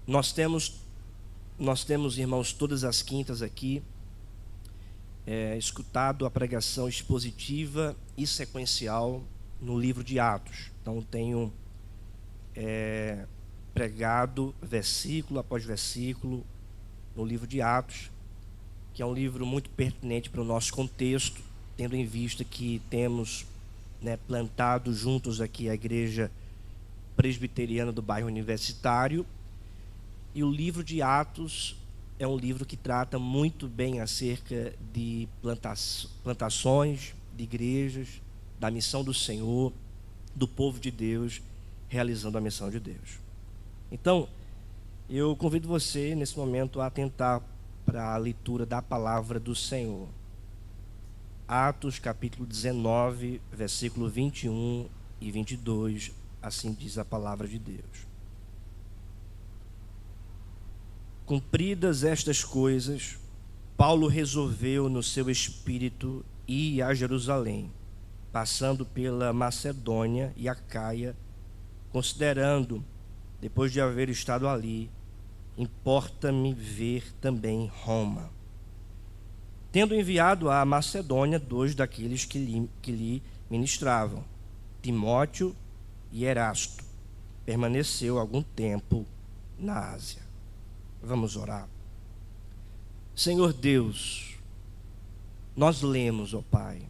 Nós temos, irmãos, todas as quintas aqui, escutado a pregação expositiva e sequencial no livro de Atos. Então, tenho pregado versículo após versículo no livro de Atos, que é um livro muito pertinente para o nosso contexto, tendo em vista que temos plantado juntos aqui a Igreja Presbiteriana do bairro Universitário. E o livro de Atos é um livro que trata muito bem acerca de plantações, de igrejas, da missão do Senhor, do povo de Deus, realizando a missão de Deus. Então, eu convido você, nesse momento, a atentar para a leitura da palavra do Senhor. Atos, capítulo 19, versículo 21 e 22, assim diz a palavra de Deus. Cumpridas estas coisas, Paulo resolveu no seu espírito ir a Jerusalém, passando pela Macedônia e Acaia, considerando, depois de haver estado ali, importa-me ver também Roma. Tendo enviado à Macedônia 2 daqueles que lhe ministravam, Timóteo e Erasto, permaneceu algum tempo na Ásia. Vamos orar. Senhor Deus, nós lemos, ó Pai,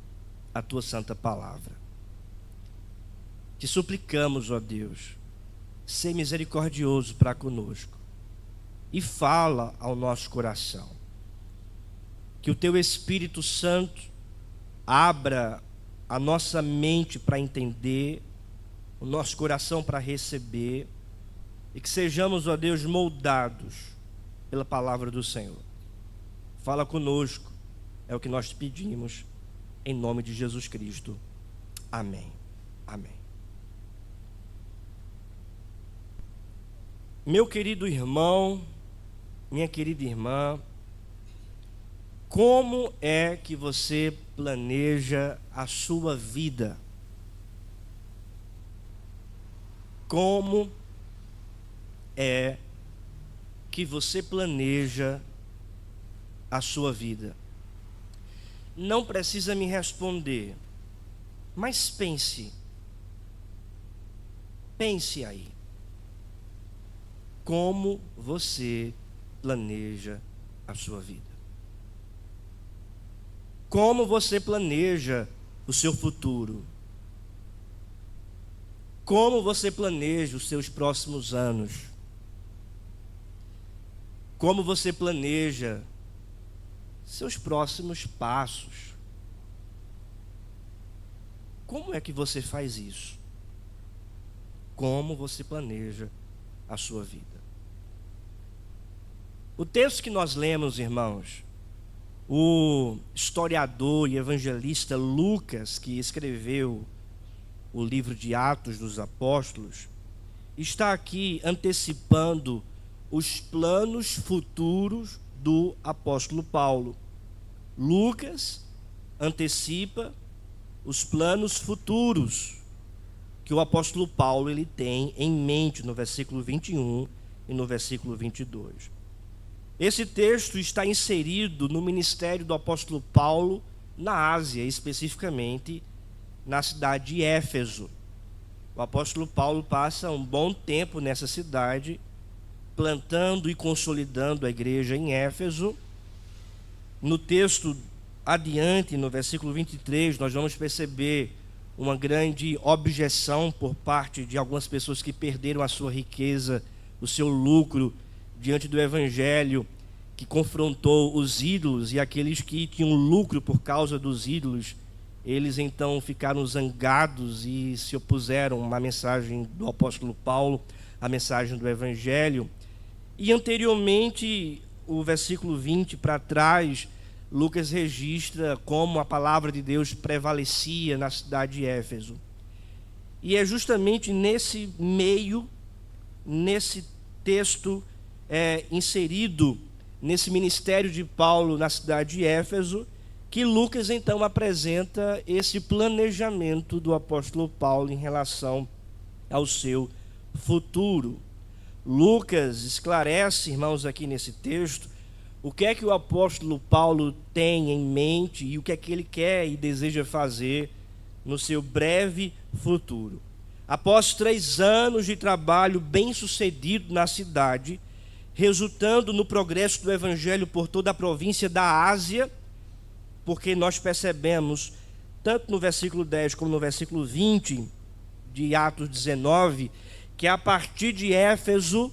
a Tua santa palavra. Te suplicamos, ó Deus, ser misericordioso para conosco e fala ao nosso coração. Que o Teu Espírito Santo abra a nossa mente para entender, o nosso coração para receber, e que sejamos, ó Deus, moldados pela palavra do Senhor. Fala conosco, é o que nós te pedimos, em nome de Jesus Cristo. Amém. Amém. Meu querido irmão, minha querida irmã, como é que você planeja a sua vida? Como é que você planeja a sua vida? Não precisa me responder, mas pense aí. Como você planeja a sua vida? Como você planeja o seu futuro? Como você planeja os seus próximos anos? Como você planeja seus próximos passos? Como é que você faz isso? Como você planeja a sua vida? O texto que nós lemos, irmãos, o historiador e evangelista Lucas, que escreveu o livro de Atos dos Apóstolos, está aqui antecipando os planos futuros do apóstolo Paulo. Lucas antecipa os planos futuros que o apóstolo Paulo ele tem em mente no versículo 21 e no versículo 22. Esse texto está inserido no ministério do apóstolo Paulo na Ásia, especificamente na cidade de Éfeso. O apóstolo Paulo passa um bom tempo nessa cidade, plantando e consolidando a igreja em Éfeso. No texto adiante, no versículo 23, nós vamos perceber uma grande objeção por parte de algumas pessoas que perderam a sua riqueza, o seu lucro, diante do evangelho, que confrontou os ídolos, e aqueles que tinham lucro por causa dos ídolos, eles então ficaram zangados e se opuseram à mensagem do apóstolo Paulo, à mensagem do evangelho. E anteriormente, o versículo 20 para trás, Lucas registra como a palavra de Deus prevalecia na cidade de Éfeso. E é justamente nesse meio, nesse texto inserido nesse ministério de Paulo na cidade de Éfeso, que Lucas então apresenta esse planejamento do apóstolo Paulo em relação ao seu futuro. Lucas esclarece, irmãos, aqui nesse texto, o que é que o apóstolo Paulo tem em mente e o que é que ele quer e deseja fazer no seu breve futuro. Após 3 anos de trabalho bem-sucedido na cidade, resultando no progresso do evangelho por toda a província da Ásia, porque nós percebemos, tanto no versículo 10 como no versículo 20 de Atos 19, que a partir de Éfeso,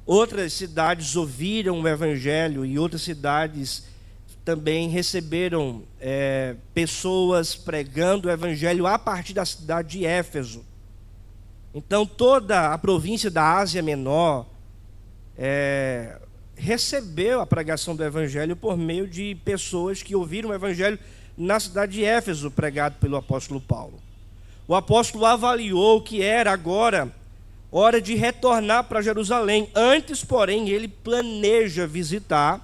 outras cidades ouviram o evangelho e outras cidades também receberam pessoas pregando o evangelho a partir da cidade de Éfeso. Então toda a província da Ásia Menor recebeu a pregação do evangelho por meio de pessoas que ouviram o evangelho na cidade de Éfeso, pregado pelo apóstolo Paulo. O apóstolo avaliou que era agora hora de retornar para Jerusalém. Antes, porém, ele planeja visitar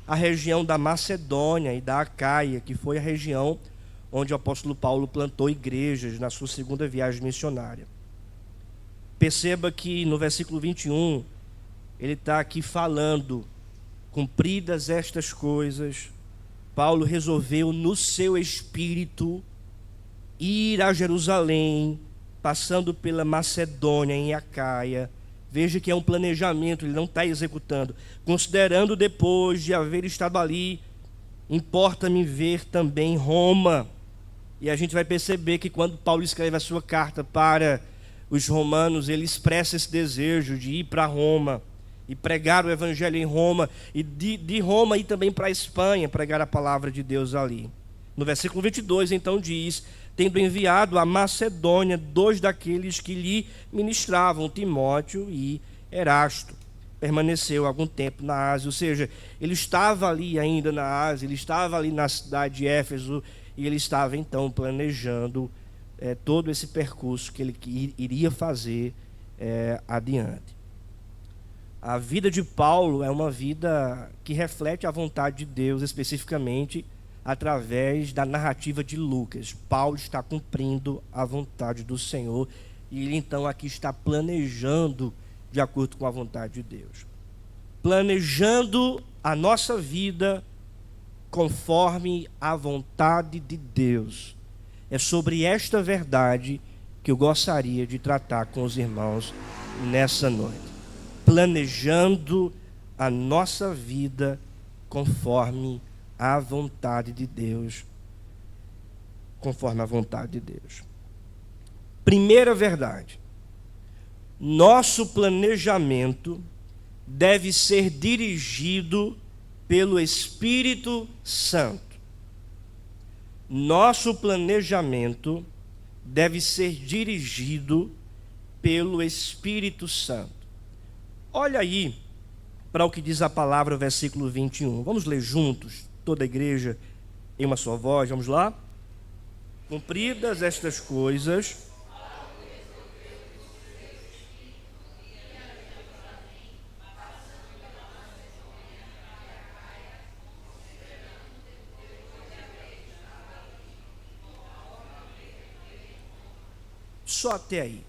a região da Macedônia e da Acaia, que foi a região onde o apóstolo Paulo plantou igrejas na sua segunda viagem missionária. Perceba que no versículo 21, ele está aqui falando: cumpridas estas coisas, Paulo resolveu no seu espírito ir a Jerusalém, passando pela Macedônia em Acaia. Veja que é um planejamento, ele não está executando. Considerando depois de haver estado ali, importa-me ver também Roma. E a gente vai perceber que quando Paulo escreve a sua carta para os romanos, ele expressa esse desejo de ir para Roma e pregar o evangelho em Roma, e de Roma ir também para a Espanha, pregar a palavra de Deus ali. No versículo 22, então diz: tendo enviado a Macedônia 2 daqueles que lhe ministravam, Timóteo e Erasto. Permaneceu algum tempo na Ásia, ou seja, ele estava ali ainda na Ásia, ele estava ali na cidade de Éfeso, e ele estava então planejando todo esse percurso que ele iria fazer adiante. A vida de Paulo é uma vida que reflete a vontade de Deus, especificamente através da narrativa de Lucas. Paulo está cumprindo a vontade do Senhor e ele então aqui está planejando de acordo com a vontade de Deus. Planejando a nossa vida conforme a vontade de Deus. É sobre esta verdade que eu gostaria de tratar com os irmãos nessa noite. Planejando a nossa vida conforme a vontade de Deus. Conforme a vontade de Deus. Primeira verdade: nosso planejamento deve ser dirigido pelo Espírito Santo. Nosso planejamento deve ser dirigido pelo Espírito Santo. Olha aí para o que diz a palavra, o versículo 21. Vamos ler juntos, toda a igreja, em uma só voz. Vamos lá? Cumpridas estas coisas, só até aí.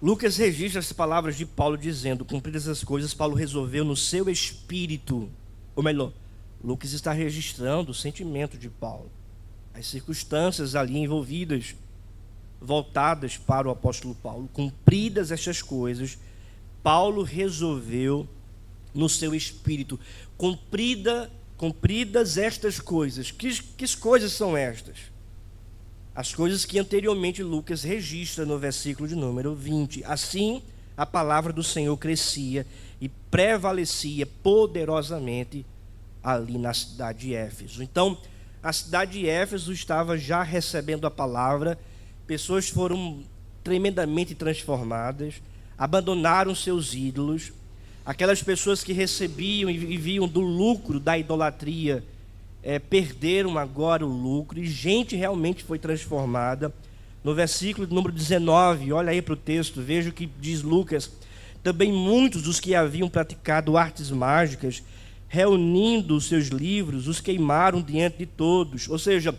Lucas registra as palavras de Paulo dizendo: cumpridas as coisas, Paulo resolveu no seu espírito, ou melhor, Lucas está registrando o sentimento de Paulo, as circunstâncias ali envolvidas, voltadas para o apóstolo Paulo. Cumpridas estas coisas, Paulo resolveu no seu espírito. Cumpridas estas coisas. Que coisas são estas? As coisas que anteriormente Lucas registra no versículo de número 20. Assim, a palavra do Senhor crescia e prevalecia poderosamente ali na cidade de Éfeso. Então, a cidade de Éfeso estava já recebendo a palavra, pessoas foram tremendamente transformadas, abandonaram seus ídolos, aquelas pessoas que recebiam e viviam do lucro da idolatria, perderam agora o lucro, e gente realmente foi transformada. No versículo de número 19, olha aí para o texto, veja o que diz Lucas: também muitos dos que haviam praticado artes mágicas, reunindo os seus livros, os queimaram diante de todos. Ou seja,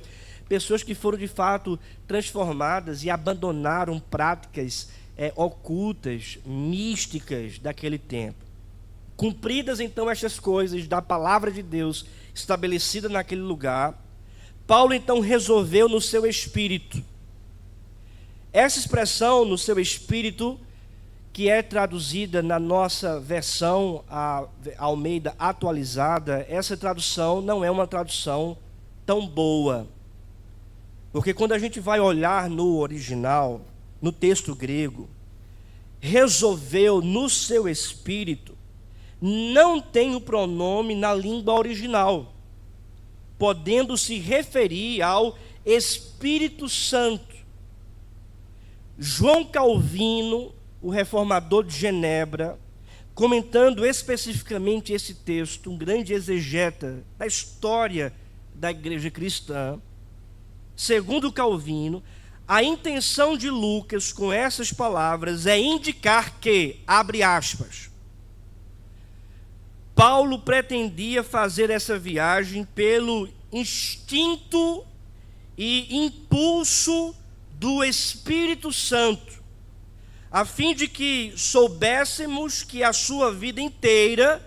pessoas que foram de fato transformadas e abandonaram práticas ocultas, místicas daquele tempo. Cumpridas então estas coisas da palavra de Deus estabelecida naquele lugar, Paulo então resolveu no seu espírito. Essa expressão no seu espírito, que é traduzida na nossa versão, a Almeida atualizada, essa tradução não é uma tradução tão boa. Porque quando a gente vai olhar no original, no texto grego, resolveu no seu espírito, não tem o pronome na língua original, podendo se referir ao Espírito Santo. João Calvino, o reformador de Genebra, comentando especificamente esse texto, um grande exegeta da história da igreja cristã, segundo Calvino, a intenção de Lucas com essas palavras é indicar que, abre aspas, Paulo pretendia fazer essa viagem pelo instinto e impulso do Espírito Santo, a fim de que soubéssemos que a sua vida inteira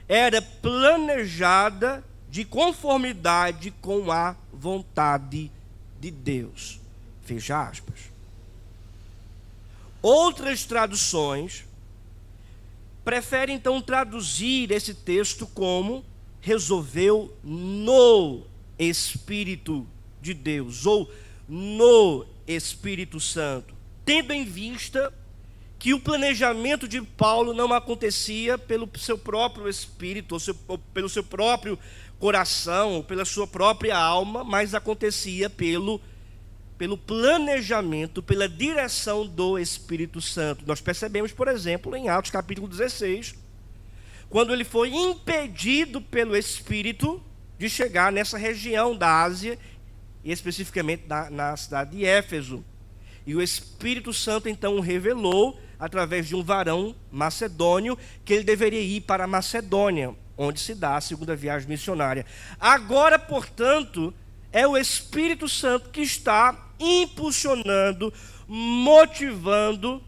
era planejada de conformidade com a vontade de Deus. Fecha aspas. Outras traduções preferem então traduzir esse texto como resolveu no Espírito de Deus, ou no Espírito Santo, tendo em vista que o planejamento de Paulo não acontecia pelo seu próprio espírito, ou pelo seu próprio coração, ou pela sua própria alma, mas acontecia pelo planejamento, pela direção do Espírito Santo. Nós percebemos, por exemplo, em Atos capítulo 16, quando ele foi impedido pelo Espírito de chegar nessa região da Ásia, e especificamente na cidade de Éfeso. E o Espírito Santo então revelou, através de um varão macedônio, que ele deveria ir para a Macedônia, onde se dá a segunda viagem missionária. Agora, portanto, é o Espírito Santo que está impulsionando, motivando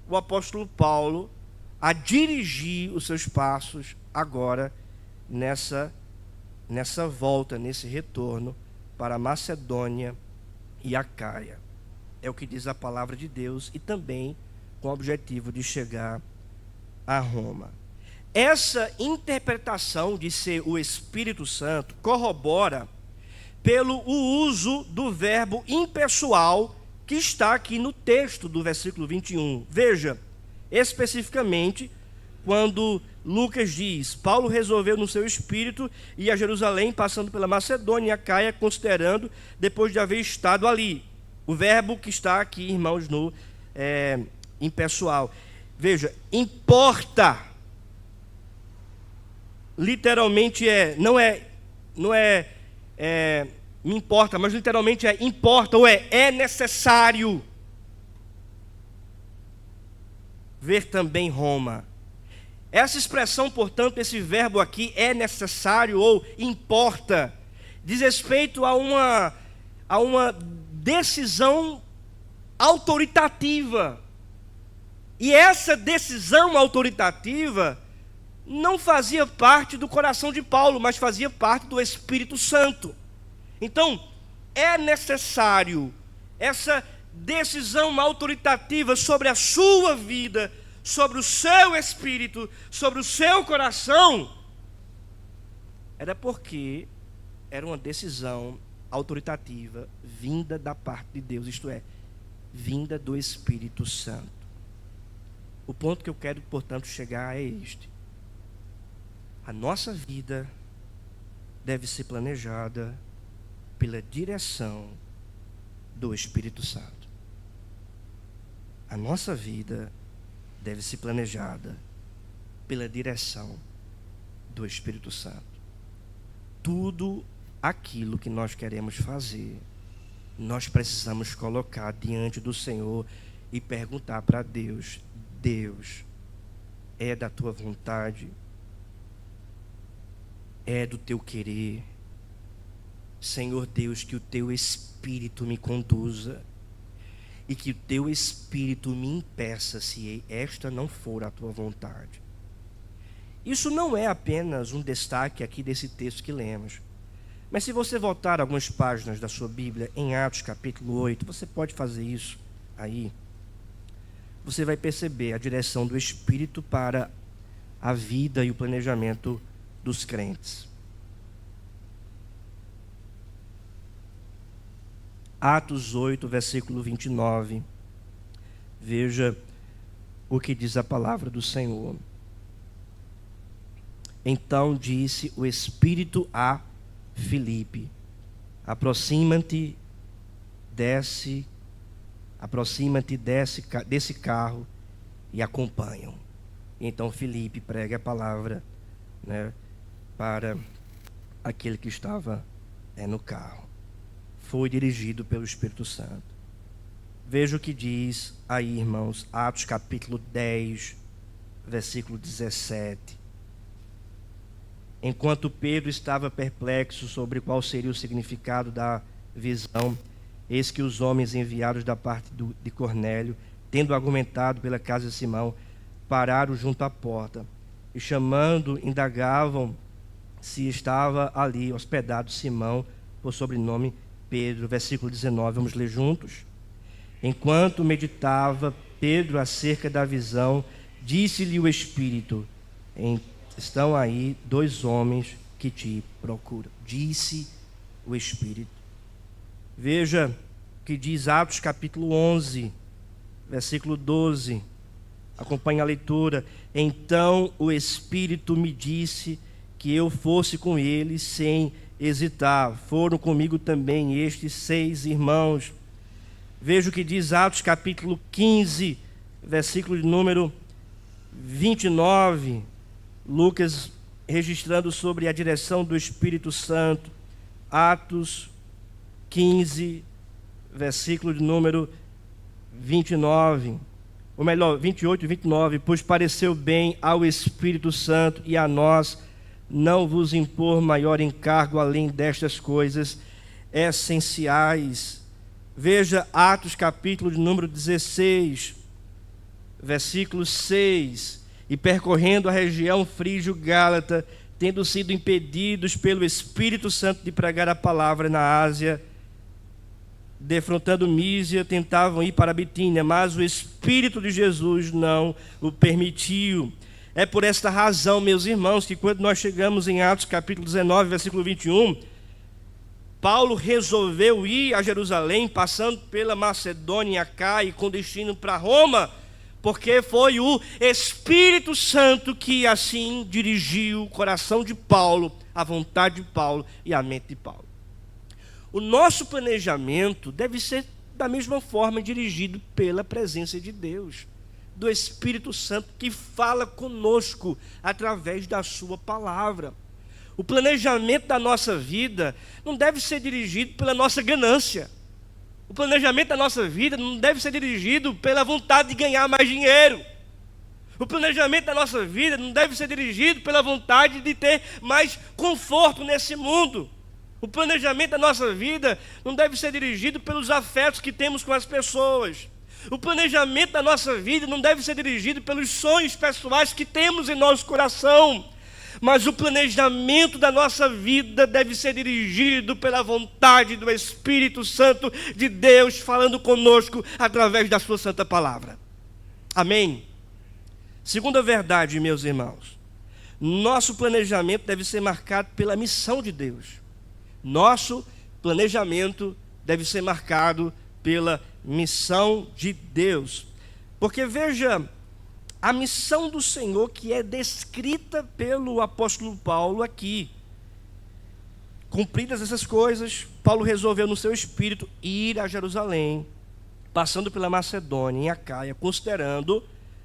o apóstolo Paulo a dirigir os seus passos agora nessa volta, nesse retorno para a Macedônia e Acaia. É o que diz a palavra de Deus, e também com o objetivo de chegar a Roma. Essa interpretação de ser o Espírito Santo corrobora pelo uso do verbo impessoal que está aqui no texto do versículo 21. Veja, especificamente, quando Lucas diz, Paulo resolveu no seu espírito ir a Jerusalém, passando pela Macedônia e Acaia, considerando, depois de haver estado ali. O verbo que está aqui, irmãos, no impessoal. Veja, importa. Literalmente não é me importa, mas literalmente importa, ou é necessário ver também Roma. Essa expressão, portanto, esse verbo aqui, é necessário ou importa, diz respeito a uma decisão autoritativa. E essa decisão autoritativa não fazia parte do coração de Paulo, mas fazia parte do Espírito Santo. Então, é necessário essa decisão autoritativa sobre a sua vida, sobre o seu espírito, sobre o seu coração. Era porque era uma decisão autoritativa vinda da parte de Deus, isto é, vinda do Espírito Santo. O ponto que eu quero, portanto, chegar é este: a nossa vida deve ser planejada pela direção do Espírito Santo. A nossa vida deve ser planejada pela direção do Espírito Santo. Tudo aquilo que nós queremos fazer, nós precisamos colocar diante do Senhor e perguntar para Deus: Deus, é da tua vontade? É do teu querer? Senhor Deus, que o teu Espírito me conduza. e que o teu espírito me impeça, se esta não for a tua vontade. Isso não é apenas um destaque aqui desse texto que lemos. Mas se você voltar algumas páginas da sua Bíblia, em Atos capítulo 8, você pode fazer isso aí. Você vai perceber a direção do Espírito para a vida e o planejamento dos crentes. Atos 8, versículo 29. Veja o que diz a palavra do Senhor. Então disse o Espírito a Filipe: aproxima-te desse carro e acompanham. Então Filipe prega a palavra, para aquele que estava no carro. Foi dirigido pelo Espírito Santo. Veja o que diz aí, irmãos, Atos capítulo 10, versículo 17. Enquanto Pedro estava perplexo sobre qual seria o significado da visão, eis que os homens enviados da parte de Cornélio, tendo argumentado pela casa de Simão, pararam junto à porta e, chamando, indagavam se estava ali hospedado Simão, por sobrenome Pedro. Versículo 19, vamos ler juntos. Enquanto meditava Pedro acerca da visão, disse-lhe o Espírito: estão aí 2 homens que te procuram. Disse o Espírito. Veja o que diz Atos capítulo 11, versículo 12. Acompanhe a leitura. Então o Espírito me disse que eu fosse com eles sem hesitar. Foram comigo também estes 6 irmãos. Veja o que diz Atos capítulo 15, versículo de número 29. Lucas registrando sobre a direção do Espírito Santo. Atos 15, versículo de número 29. Ou melhor, 28 e 29. Pois pareceu bem ao Espírito Santo e a nós não vos impor maior encargo além destas coisas essenciais. Veja Atos capítulo de número 16, versículo 6. E percorrendo a região frígio-gálata, tendo sido impedidos pelo Espírito Santo de pregar a palavra na Ásia, defrontando Mísia, tentavam ir para a Bitínia, mas o Espírito de Jesus não o permitiu. É por esta razão, meus irmãos, que quando nós chegamos em Atos capítulo 19, versículo 21, Paulo resolveu ir a Jerusalém, passando pela Macedônia e Acaia, com destino para Roma, porque foi o Espírito Santo que assim dirigiu o coração de Paulo, a vontade de Paulo e a mente de Paulo. O nosso planejamento deve ser da mesma forma dirigido pela presença de Deus, do Espírito Santo que fala conosco através da sua palavra. O planejamento da nossa vida não deve ser dirigido pela nossa ganância. O planejamento da nossa vida não deve ser dirigido pela vontade de ganhar mais dinheiro. O planejamento da nossa vida não deve ser dirigido pela vontade de ter mais conforto nesse mundo. O planejamento da nossa vida não deve ser dirigido pelos afetos que temos com as pessoas. O planejamento da nossa vida não deve ser dirigido pelos sonhos pessoais que temos em nosso coração. Mas o planejamento da nossa vida deve ser dirigido pela vontade do Espírito Santo de Deus, falando conosco através da sua santa palavra. Amém? Segunda verdade, meus irmãos, nosso planejamento deve ser marcado pela missão de Deus. Nosso planejamento deve ser marcado pela missão de Deus. Porque veja, a missão do Senhor que é descrita pelo apóstolo Paulo aqui. Cumpridas essas coisas, Paulo resolveu no seu espírito ir a Jerusalém, passando pela Macedônia e Acaia, considerando,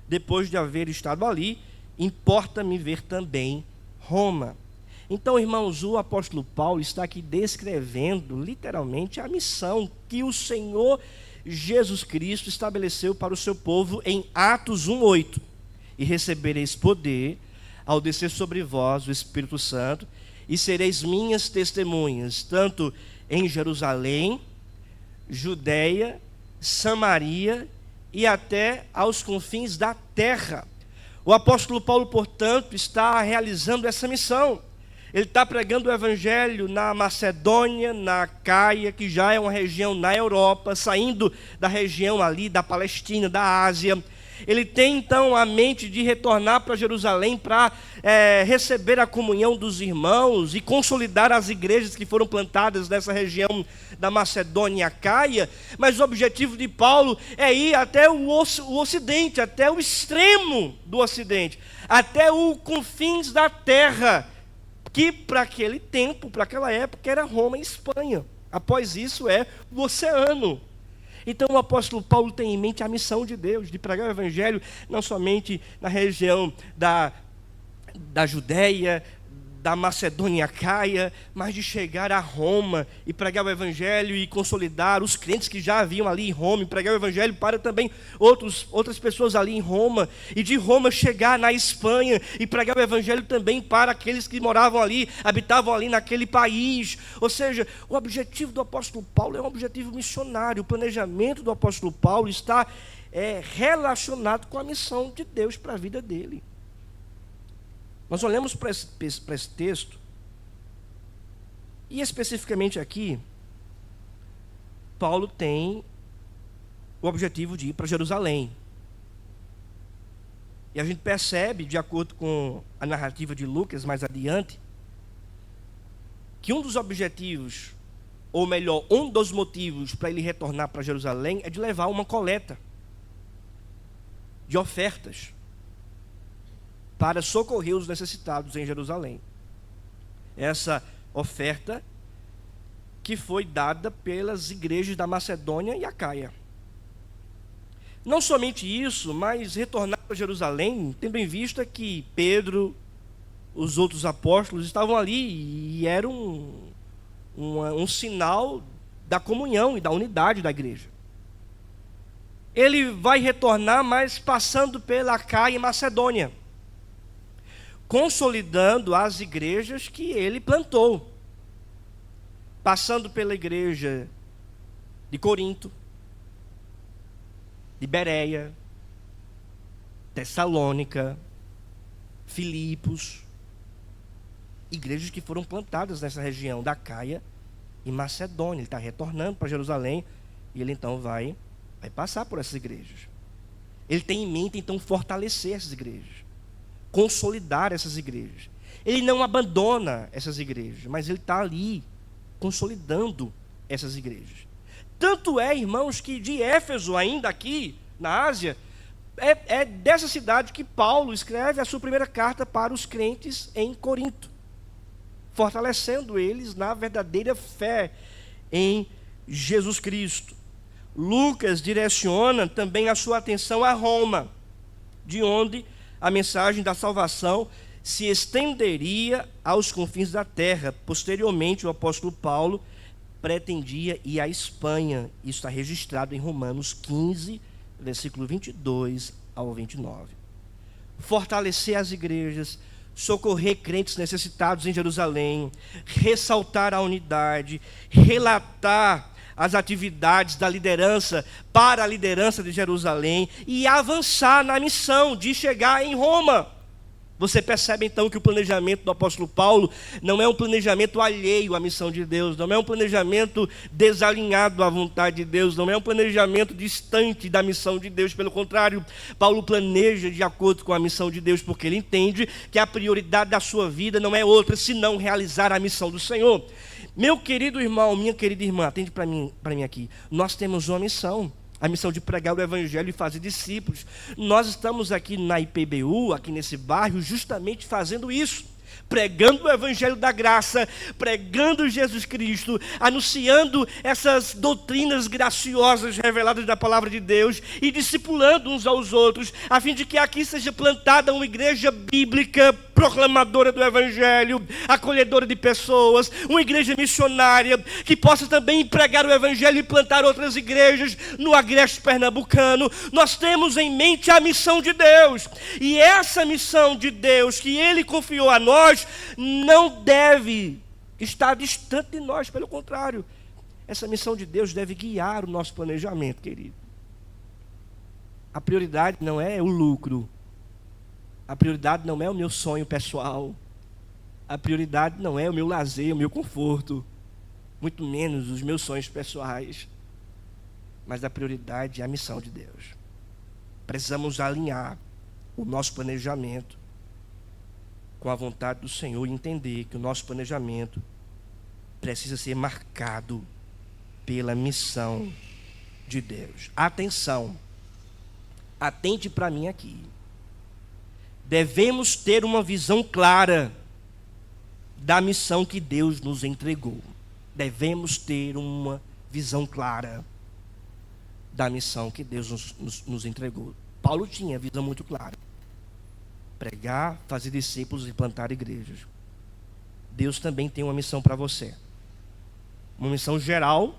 depois de haver estado ali, importa-me ver também Roma. Então, irmãos, o apóstolo Paulo está aqui descrevendo literalmente a missão que o Senhor Jesus Cristo estabeleceu para o seu povo em Atos 1:8. E recebereis poder ao descer sobre vós o Espírito Santo, e sereis minhas testemunhas, tanto em Jerusalém, Judeia, Samaria e até aos confins da terra. O apóstolo Paulo, portanto, está realizando essa missão. Ele está pregando o evangelho na Macedônia, na Acaia, que já é uma região na Europa, saindo da região ali da Palestina, da Ásia. Ele tem então a mente de retornar para Jerusalém para receber a comunhão dos irmãos e consolidar as igrejas que foram plantadas nessa região da Macedônia e Acaia. Mas o objetivo de Paulo é ir até o ocidente, até o extremo do ocidente, até os confins da terra, que para aquele tempo, para aquela época, era Roma e Espanha. Após isso é o oceano. Então o apóstolo Paulo tem em mente a missão de Deus, de pregar o evangelho não somente na região da Judéia, da Macedônia e Acaia, mas de chegar a Roma e pregar o evangelho e consolidar os crentes que já haviam ali em Roma, e pregar o evangelho para também outras pessoas ali em Roma, e de Roma chegar na Espanha e pregar o evangelho também para aqueles que moravam ali, habitavam ali naquele país. Ou seja, o objetivo do apóstolo Paulo é um objetivo missionário. O planejamento do apóstolo Paulo está relacionado com a missão de Deus para a vida dele. Nós olhamos para esse texto, e especificamente aqui, Paulo tem o objetivo de ir para Jerusalém. E a gente percebe, de acordo com a narrativa de Lucas mais adiante, que um dos objetivos, ou melhor, um dos motivos para ele retornar para Jerusalém é de levar uma coleta de ofertas para socorrer os necessitados em Jerusalém. Essa oferta que foi dada pelas igrejas da Macedônia e Acaia. Não somente isso, mas retornar para Jerusalém, tendo em vista que Pedro, os outros apóstolos estavam ali, e era um sinal da comunhão e da unidade da igreja. Ele vai retornar, mas passando pela Acaia e Macedônia, consolidando as igrejas que ele plantou, passando pela igreja de Corinto, de Bereia, Tessalônica, Filipos, igrejas que foram plantadas nessa região da Acaia e Macedônia. Ele está retornando para Jerusalém e ele então vai passar por essas igrejas. Ele tem em mente então fortalecer essas igrejas, consolidar essas igrejas. Ele não abandona essas igrejas, mas ele está ali consolidando essas igrejas. Tanto é, irmãos, que de Éfeso, ainda aqui na Ásia, é dessa cidade que Paulo escreve a sua primeira carta para os crentes em Corinto, fortalecendo eles na verdadeira fé em Jesus Cristo. Lucas direciona também a sua atenção a Roma, de onde a mensagem da salvação se estenderia aos confins da terra. Posteriormente, o apóstolo Paulo pretendia ir à Espanha. Isso está registrado em Romanos 15, versículo 22 ao 29. Fortalecer as igrejas, socorrer crentes necessitados em Jerusalém, ressaltar a unidade, relatar as atividades da liderança para a liderança de Jerusalém e avançar na missão de chegar em Roma. Você percebe então que o planejamento do apóstolo Paulo não é um planejamento alheio à missão de Deus, não é um planejamento desalinhado à vontade de Deus, não é um planejamento distante da missão de Deus. Pelo contrário, Paulo planeja de acordo com a missão de Deus, porque ele entende que a prioridade da sua vida não é outra senão realizar a missão do Senhor. Meu querido irmão, minha querida irmã, atende para mim aqui. Nós temos uma missão, a missão de pregar o evangelho e fazer discípulos. Nós estamos aqui na IPBU, aqui nesse bairro, justamente fazendo isso, pregando o evangelho da graça, pregando Jesus Cristo, anunciando essas doutrinas graciosas reveladas da palavra de Deus e discipulando uns aos outros, a fim de que aqui seja plantada uma igreja bíblica, proclamadora do evangelho, acolhedora de pessoas, uma igreja missionária, que possa também pregar o evangelho e plantar outras igrejas no agreste pernambucano. Nós temos em mente a missão de Deus, e essa missão de Deus que Ele confiou a nós, não deve estar distante de nós, pelo contrário, Essa missão de Deus deve guiar o nosso planejamento, querido. A prioridade não é o lucro. A prioridade não é o meu sonho pessoal. A prioridade não é o meu lazer, o meu conforto. Muito menos os meus sonhos pessoais. Mas a prioridade é a missão de Deus. Precisamos alinhar o nosso planejamento com a vontade do Senhor e entender que o nosso planejamento precisa ser marcado pela missão de Deus. Atenção, atente para mim aqui. Devemos ter uma visão clara da missão que Deus nos entregou. Devemos ter uma visão clara da missão que Deus nos entregou. Paulo tinha visão muito clara: pregar, fazer discípulos e plantar igrejas. Deus também tem uma missão para você. Uma missão geral,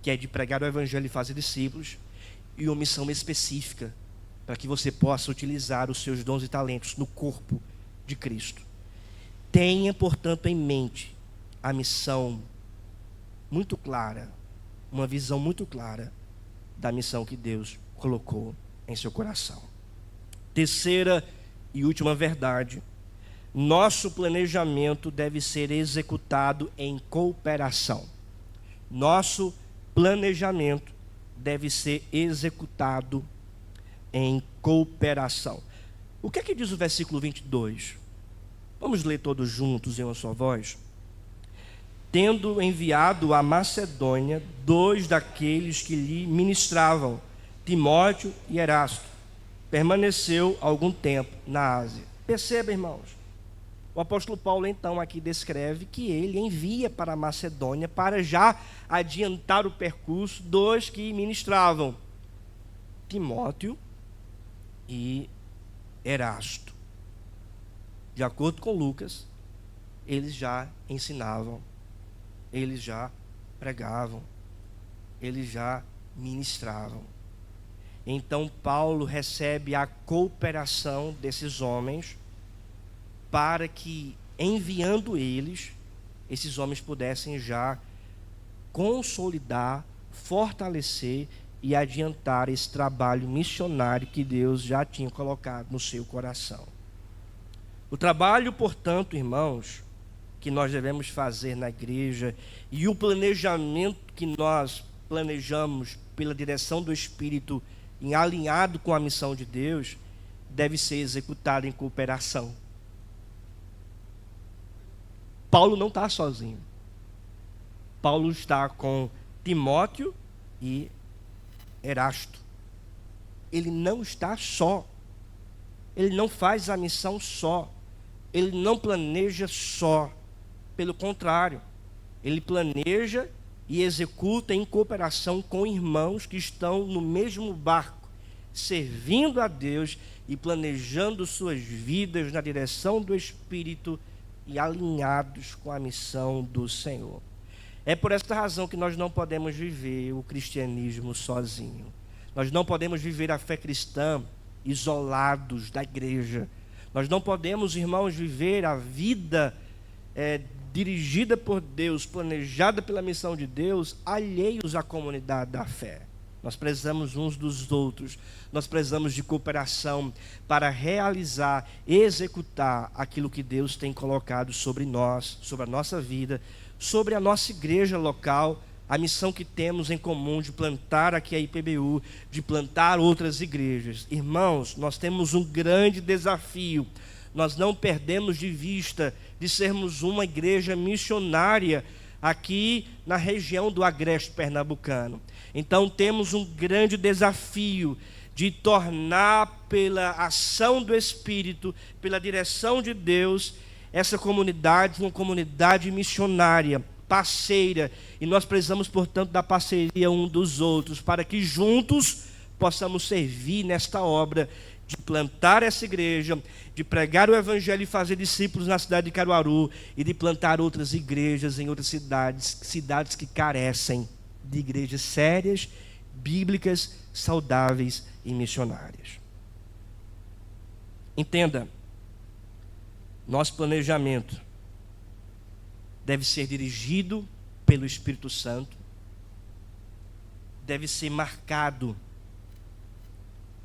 que é de pregar o evangelho e fazer discípulos, e uma missão específica, para que você possa utilizar os seus dons e talentos no corpo de Cristo. Tenha, portanto, em mente a missão muito clara, uma visão muito clara da missão que Deus colocou em seu coração. Terceira e última verdade: nosso planejamento deve ser executado em cooperação. Nosso planejamento deve ser executado em cooperação. O que é que diz o versículo 22? Vamos ler todos juntos em uma só voz. Tendo enviado a Macedônia 2 daqueles que lhe ministravam, Timóteo e Erasto, permaneceu algum tempo na Ásia. Perceba, irmãos, o apóstolo Paulo então aqui descreve que ele envia para a Macedônia para já adiantar o percurso 2 que ministravam, Timóteo e Erasto. De acordo com Lucas, eles já ensinavam, eles já pregavam, eles já ministravam. Então Paulo recebe a cooperação desses homens para que, enviando eles, esses homens pudessem já consolidar, fortalecer e adiantar esse trabalho missionário que Deus já tinha colocado no seu coração. O trabalho, portanto, irmãos, que nós devemos fazer na igreja e o planejamento que nós planejamos pela direção do Espírito, em alinhado com a missão de Deus, deve ser executado em cooperação. Paulo não está sozinho. Paulo está com Timóteo e Erasto. Ele não está só. Ele não faz a missão só. Ele não planeja só. Pelo contrário, ele planeja e executa em cooperação com irmãos que estão no mesmo barco, servindo a Deus e planejando suas vidas na direção do Espírito e alinhados com a missão do Senhor. É por esta razão que nós não podemos viver o cristianismo sozinho. Nós não podemos viver a fé cristã isolados da igreja. Nós não podemos, irmãos, viver a vida dirigida por Deus, planejada pela missão de Deus, alheios à comunidade da fé. Nós precisamos uns dos outros, nós precisamos de cooperação para realizar, executar aquilo que Deus tem colocado sobre nós, sobre a nossa vida, sobre a nossa igreja local, a missão que temos em comum de plantar aqui a IPBU, de plantar outras igrejas. Irmãos, nós temos um grande desafio. Nós não perdemos de vista de sermos uma igreja missionária aqui na região do Agreste Pernambucano. Então temos um grande desafio de tornar, pela ação do Espírito, pela direção de Deus, essa comunidade uma comunidade missionária, parceira. E nós precisamos, portanto, da parceria um dos outros, para que juntos possamos servir nesta obra de plantar essa igreja, de pregar o evangelho e fazer discípulos na cidade de Caruaru e de plantar outras igrejas em outras cidades que carecem de igrejas sérias, bíblicas, saudáveis e missionárias. Entenda, nosso planejamento deve ser dirigido pelo Espírito Santo deve ser marcado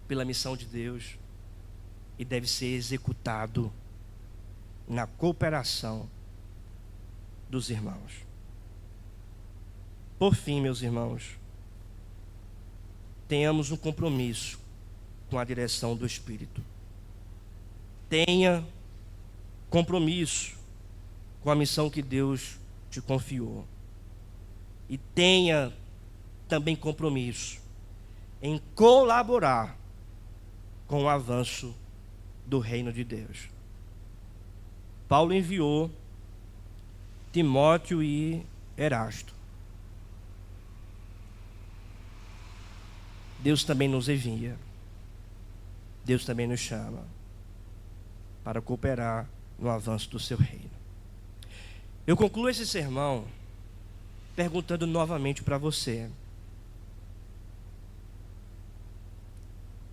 pela missão de Deus e deve ser executado na cooperação dos irmãos. Por fim, meus irmãos, tenhamos um compromisso com a direção do Espírito. Tenha compromisso com a missão que Deus te confiou. E tenha também compromisso em colaborar com o avanço do reino de Deus. Paulo enviou Timóteo e Erasto. Deus também nos envia. Deus também nos chama para cooperar no avanço do seu reino. Eu concluo esse sermão perguntando novamente para você: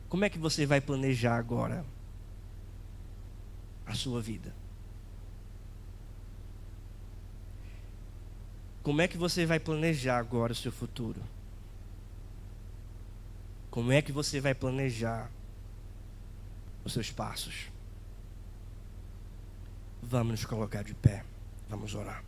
como é que você vai planejar agora a sua vida? Como é que você vai planejar agora o seu futuro? Como é que você vai planejar os seus passos? Vamos nos colocar de pé, vamos orar.